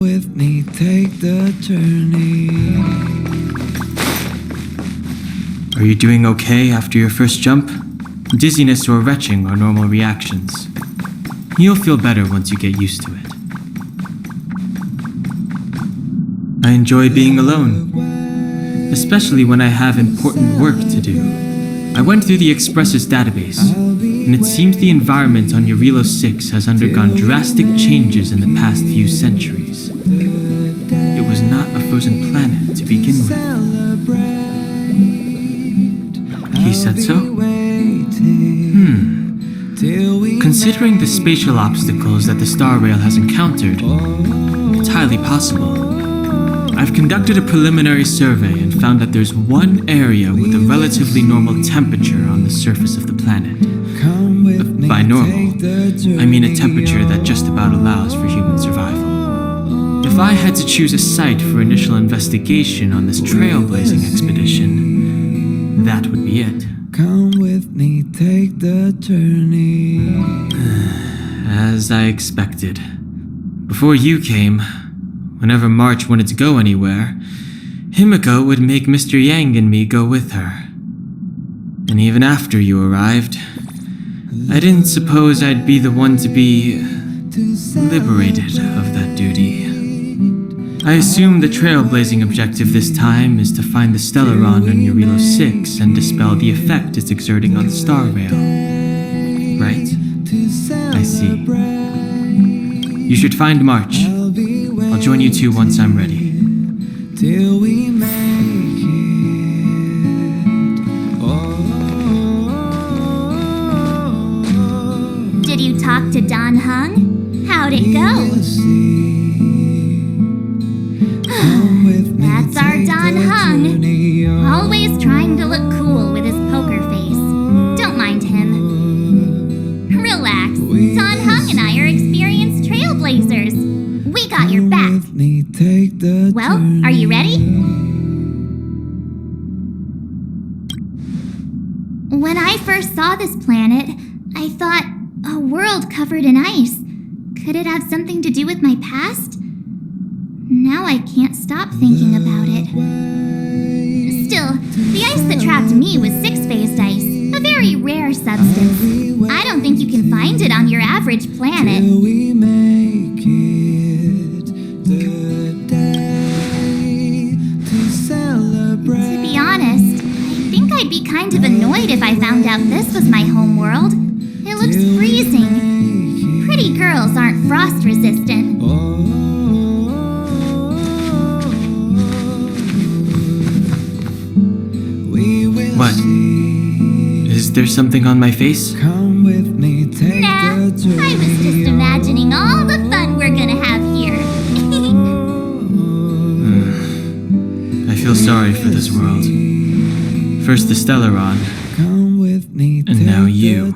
With me, take the journey. Are you doing okay after your first jump? Dizziness or retching are normal reactions. You'll feel better once you get used to it. I enjoy being alone, especially when I have important work to do. I went through the Expressor's database, and it seems the environment on Eurilo 6 has undergone drastic changes in the past few centuries. It was not a frozen planet to begin with. He said so? Considering the spatial obstacles that the Star Rail has encountered, it's highly possible. I've conducted a preliminary survey and found that there's one area with a relatively normal temperature on the surface of the planet. By normal, I mean a temperature that just about allows for human survival. If I had to choose a site for initial investigation on this trailblazing expedition, that would be it. Come with me, take the journey. As I expected. Before you came, whenever March wanted to go anywhere, Himiko would make Mr. Yang and me go with her. And even after you arrived, I didn't suppose I'd be the one to be liberated of that duty. I assume the trailblazing objective this time is to find the Stellaron on Eurilo 6 and dispel the effect it's exerting on the Star Rail. Right? I see. You should find March. I'll join you two once I'm ready. Till we make it. Did you talk to Don Hung? How'd it go? That's our Don Hung. Always trying to look cool with his poker face. Don't mind him. Relax. Don Hung and I are experienced trailblazers. We got your back. Well, are you ready? When I first saw this planet, I thought, a world covered in ice. Could it have something to do with my past? Now I can't stop thinking about it. Still, the ice that trapped me was six-phased ice, a very rare substance. I don't think you can find it on your average planet. Till we make it the day to celebrate. To be honest, I think I'd be kind of annoyed if I found out this was my home world. It looks freezing. Pretty girls aren't frost resistant. What? Is there something on my face? Come with me, take Nah, I was just imagining all the fun we're gonna have here. I feel sorry for this world. First the Stellaron, Come with me, and now you.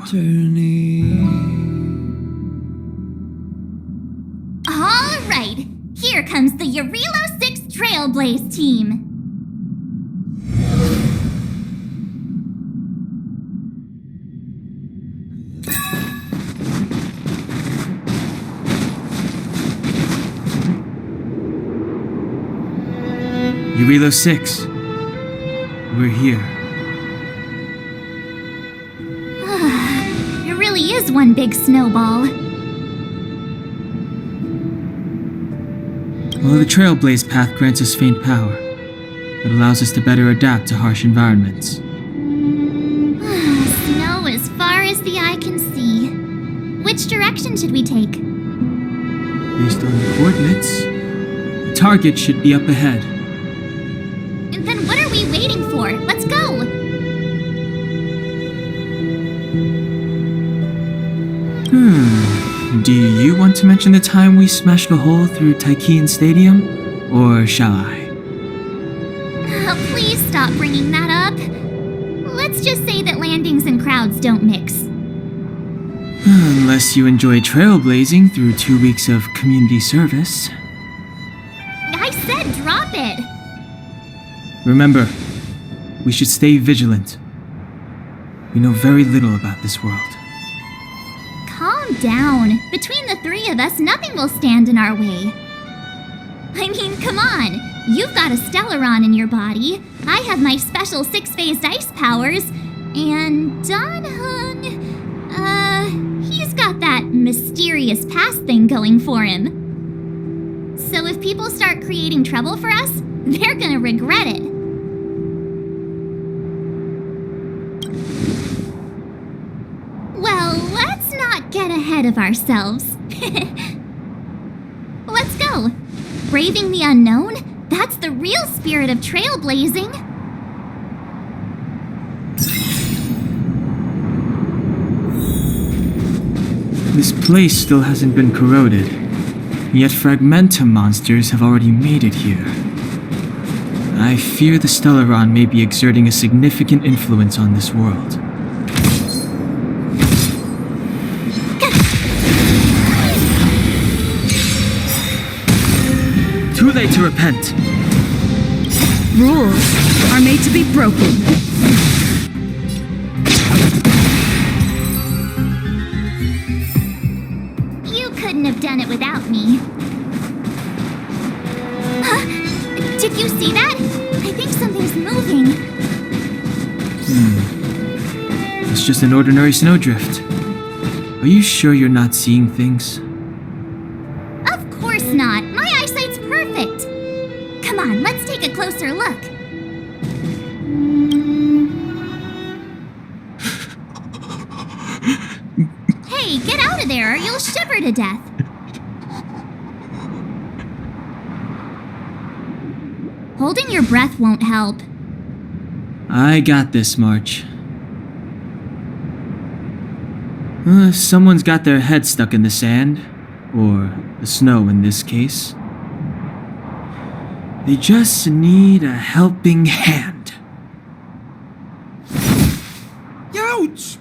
All right, here comes the Eurilo 6 Trailblaze team. Eurilo 6. We're here. It really is one big snowball. Well, the Trailblaze path grants us faint power. It allows us to better adapt to harsh environments. Snow as far as the eye can see. Which direction should we take? Based on the coordinates, the target should be up ahead. Then what are we waiting for? Let's go! Do you want to mention the time we smashed a hole through Taikian Stadium? Or shall I? Oh, please stop bringing that up. Let's just say that landings and crowds don't mix. Unless you enjoy trailblazing through 2 weeks of community service. I said drop it! Remember, we should stay vigilant. We know very little about this world. Calm down. Between the three of us, nothing will stand in our way. I mean, come on. You've got a Stellaron in your body. I have my special 6-phased ice powers. And Don Hung, he's got that mysterious past thing going for him. So if people start creating trouble for us, they're gonna regret it. Well, let's not get ahead of ourselves. Let's go. Braving the unknown? That's the real spirit of trailblazing. This place still hasn't been corroded, yet Fragmentum monsters have already made it here. I fear the Stellaron may be exerting a significant influence on this world. Too late to repent. Rules are made to be broken. You couldn't have done it without me. Huh? Did you see that? I think something's moving. It's just an ordinary snowdrift. Are you sure you're not seeing things? Of course not. My eyesight's perfect. Come on, let's take a closer look. Hey, get out of there or you'll shiver to death. Holding your breath won't help. I got this, March. Someone's got their head stuck in the sand, or the snow in this case. They just need a helping hand. Ouch!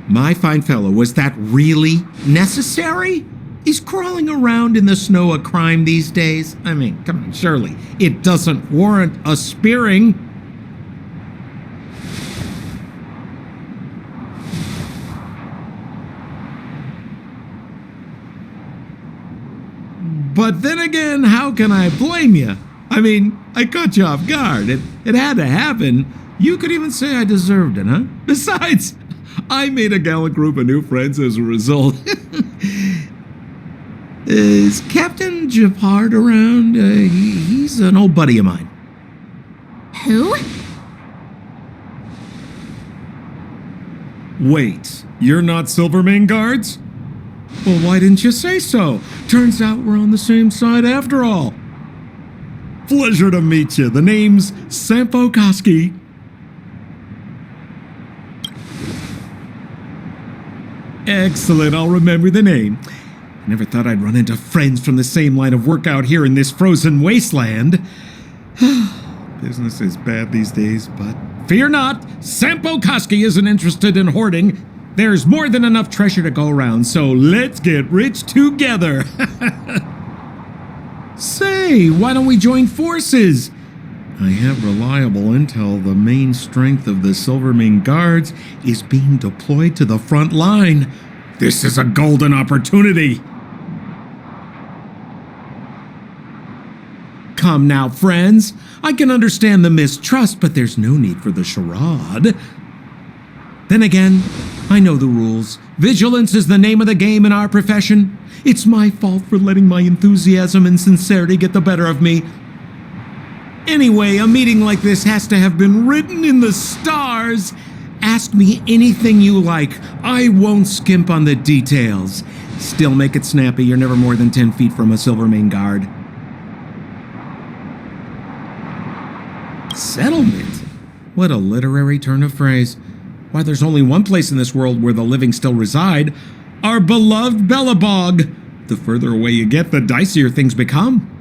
My fine fellow, was that really necessary? Is crawling around in the snow a crime these days? I mean, come on, surely it doesn't warrant a spearing. But then again, how can I blame you? I mean, I caught you off guard. It had to happen. You could even say I deserved it, huh? Besides, I made a gallant group of new friends as a result. Is Captain Japard around? He's an old buddy of mine. Who? Wait, you're not Silvermane guards? Well, why didn't you say so? Turns out we're on the same side after all. Pleasure to meet you. The name's Sampo Koski. Excellent, I'll remember the name. Never thought I'd run into friends from the same line of work out here in this frozen wasteland. Business is bad these days, but fear not, Sampo Koski isn't interested in hoarding. There's more than enough treasure to go around, so let's get rich together. Say, why don't we join forces? I have reliable intel the main strength of the Silvermane guards is being deployed to the front line. This is a golden opportunity. Come now, friends. I can understand the mistrust, but there's no need for the charade. Then again, I know the rules. Vigilance is the name of the game in our profession. It's my fault for letting my enthusiasm and sincerity get the better of me. Anyway, a meeting like this has to have been written in the stars. Ask me anything you like. I won't skimp on the details. Still make it snappy. You're never more than 10 feet from a Silvermane guard. Settlement? What a literary turn of phrase. Why, there's only one place in this world where the living still reside. Our beloved Bellabog. The further away you get, the dicier things become.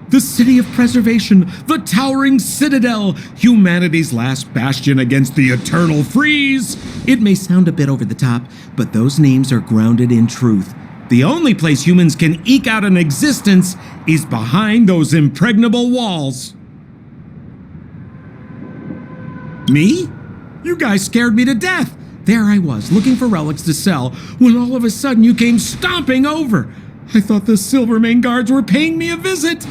The city of preservation, the towering citadel, humanity's last bastion against the eternal freeze. It may sound a bit over the top, but those names are grounded in truth. The only place humans can eke out an existence is behind those impregnable walls. Me? You guys scared me to death. There I was, looking for relics to sell, when all of a sudden you came stomping over. I thought the Silvermane guards were paying me a visit.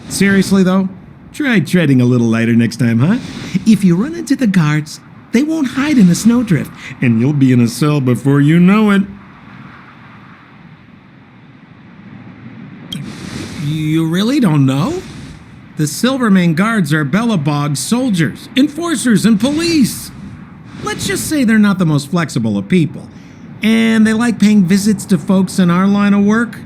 Seriously, though, try treading a little lighter next time, huh? If you run into the guards, they won't hide in a snowdrift, and you'll be in a cell before you know it. You really don't know? The Silvermane guards are Belobog's soldiers, enforcers, and police. Let's just say they're not the most flexible of people, and they like paying visits to folks in our line of work.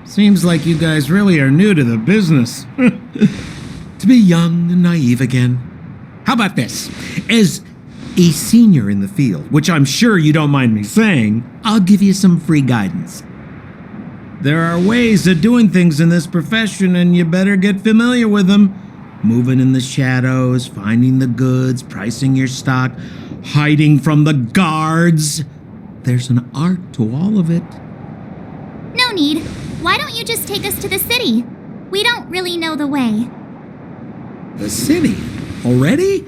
Seems like you guys really are new to the business. To be young and naive again. How about this? As a senior in the field, which I'm sure you don't mind me saying, I'll give you some free guidance. There are ways of doing things in this profession, and you better get familiar with them. Moving in the shadows, finding the goods, pricing your stock, hiding from the guards. There's an art to all of it. No need. Why don't you just take us to the city? We don't really know the way. The city? Already?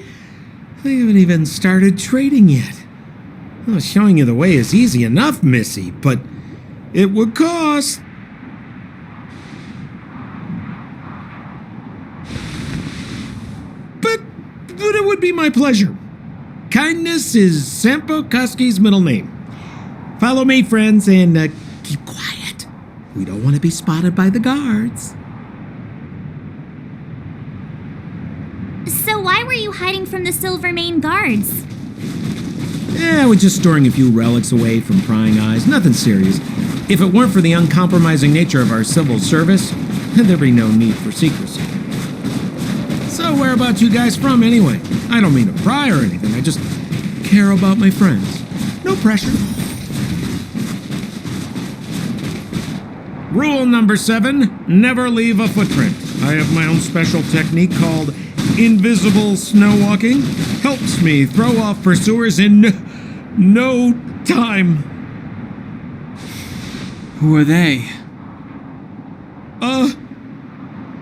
I haven't even started trading yet. Well, showing you the way is easy enough, Missy, but it would cost. But it would be my pleasure. Kindness is Sampo Koski's middle name. Follow me, friends, and keep quiet. We don't want to be spotted by the guards. So why were you hiding from the Silvermane guards? Yeah, we're just storing a few relics away from prying eyes. Nothing serious. If it weren't for the uncompromising nature of our civil service, there'd be no need for secrecy. So where about you guys from, anyway? I don't mean to pry or anything. I just care about my friends. No pressure. Rule number 7, never leave a footprint. I have my own special technique called invisible snow walking. Helps me throw off pursuers in no time. Who are they?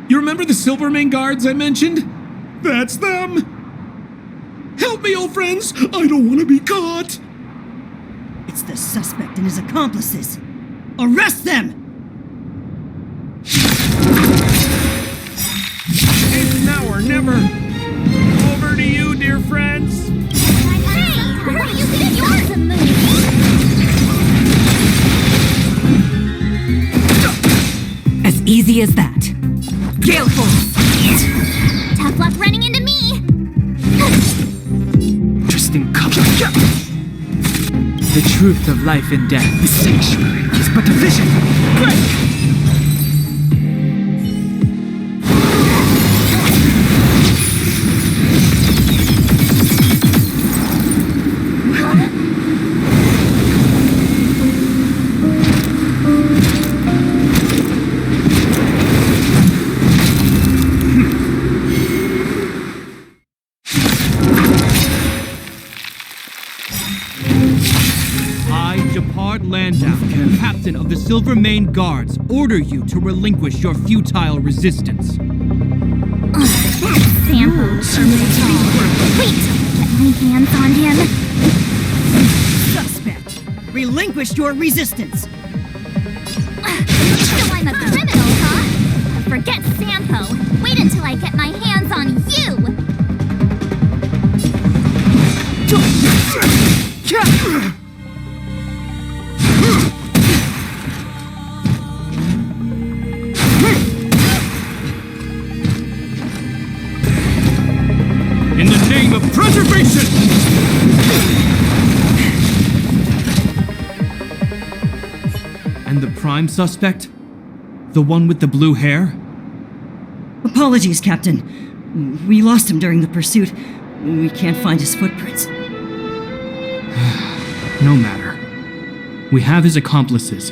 You remember the Silvermane guards I mentioned? That's them. Help me, old friends. I don't want to be caught. It's the suspect and his accomplices. Arrest them! It's now or never. Over to you, dear friends. Hey, who are you getting yours a move? As easy as that. Gale Force! Tough luck running into me. Interesting couple. The truth of life and death. The sanctuary is but a vision. Break! Landau, captain of the Silvermane Guards, order you to relinquish your futile resistance. Sampo. Wait! Get my hands on him. Suspect! Relinquish your resistance! So I'm a criminal, huh? Forget Sampo. Wait until I get my hands on you! In the name of preservation! And the prime suspect? The one with the blue hair? Apologies, Captain. We lost him during the pursuit. We can't find his footprints. No matter. We have his accomplices.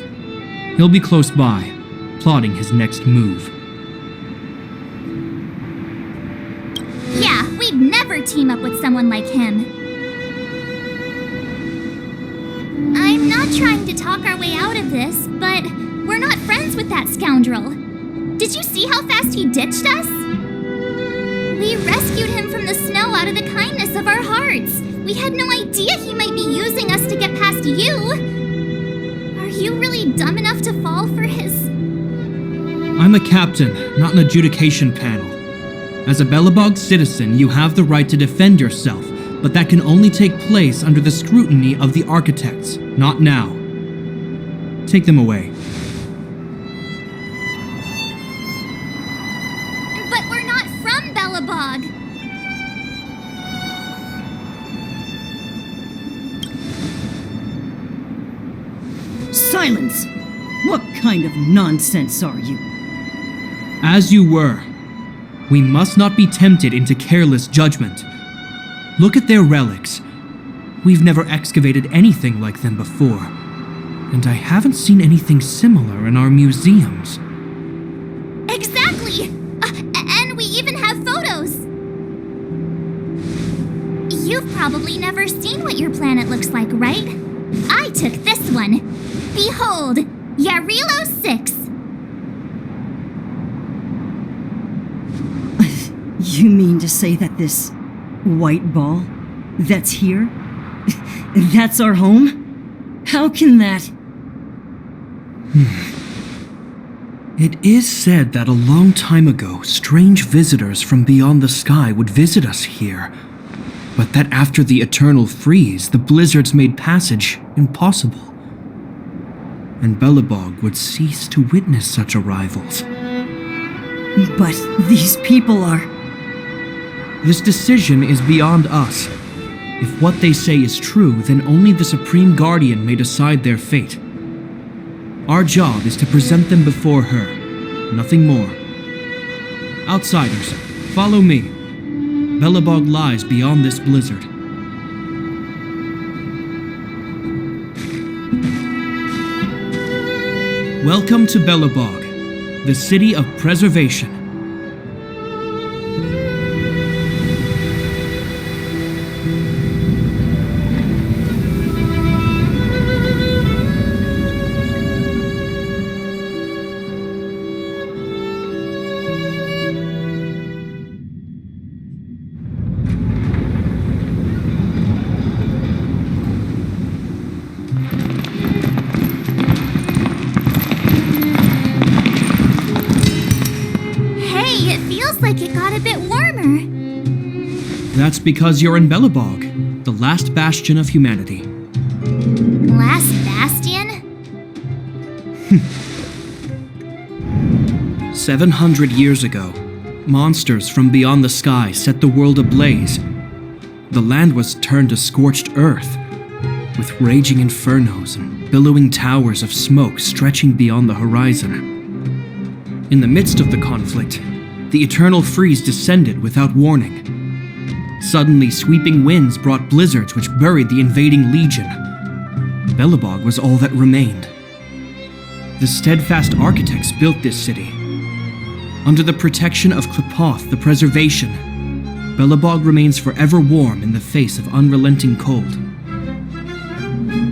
He'll be close by, plotting his next move. Yeah, we'd never team up with someone like him. I'm not trying to talk our way out of this, but we're not friends with that scoundrel. Did you see how fast he ditched us? We rescued him from the snow out of the kindness of our hearts. We had no idea he might be using us to get past you. Are you really dumb enough to fall for his... I'm a captain, not an adjudication panel. As a Belobog citizen, you have the right to defend yourself, but that can only take place under the scrutiny of the architects, not now. Take them away. But we're not from Belobog. Silence! What kind of nonsense are you? As you were. We must not be tempted into careless judgment. Look at their relics. We've never excavated anything like them before, and I haven't seen anything similar in our museums. Exactly! And we even have photos! You've probably never seen what your planet looks like, right? I took this one. Behold, Yarilo 6. You mean to say that this white ball that's here, that's our home? How can that... It is said that a long time ago, strange visitors from beyond the sky would visit us here, but that after the eternal freeze, the blizzards made passage impossible, and Belobog would cease to witness such arrivals. But these people are... This decision is beyond us. If what they say is true, then only the Supreme Guardian may decide their fate. Our job is to present them before her, nothing more. Outsiders, follow me. Belobog lies beyond this blizzard. Welcome to Belobog, the city of preservation. That's because you're in Belobog, the last bastion of humanity. Last bastion? 700 years ago, monsters from beyond the sky set the world ablaze. The land was turned to scorched earth, with raging infernos and billowing towers of smoke stretching beyond the horizon. In the midst of the conflict, the eternal freeze descended without warning. Suddenly, sweeping winds brought blizzards which buried the invading legion. Belobog was all that remained. The steadfast architects built this city. Under the protection of Klipoth, the preservation, Belobog remains forever warm in the face of unrelenting cold.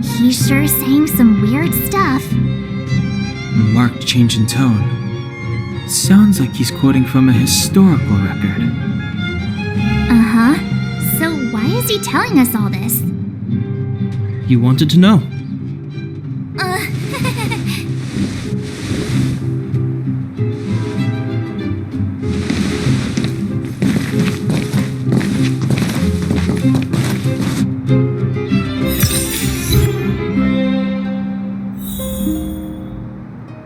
He's sure saying some weird stuff. A marked change in tone. Sounds like he's quoting from a historical record. Uh-huh. So why is he telling us all this? You wanted to know.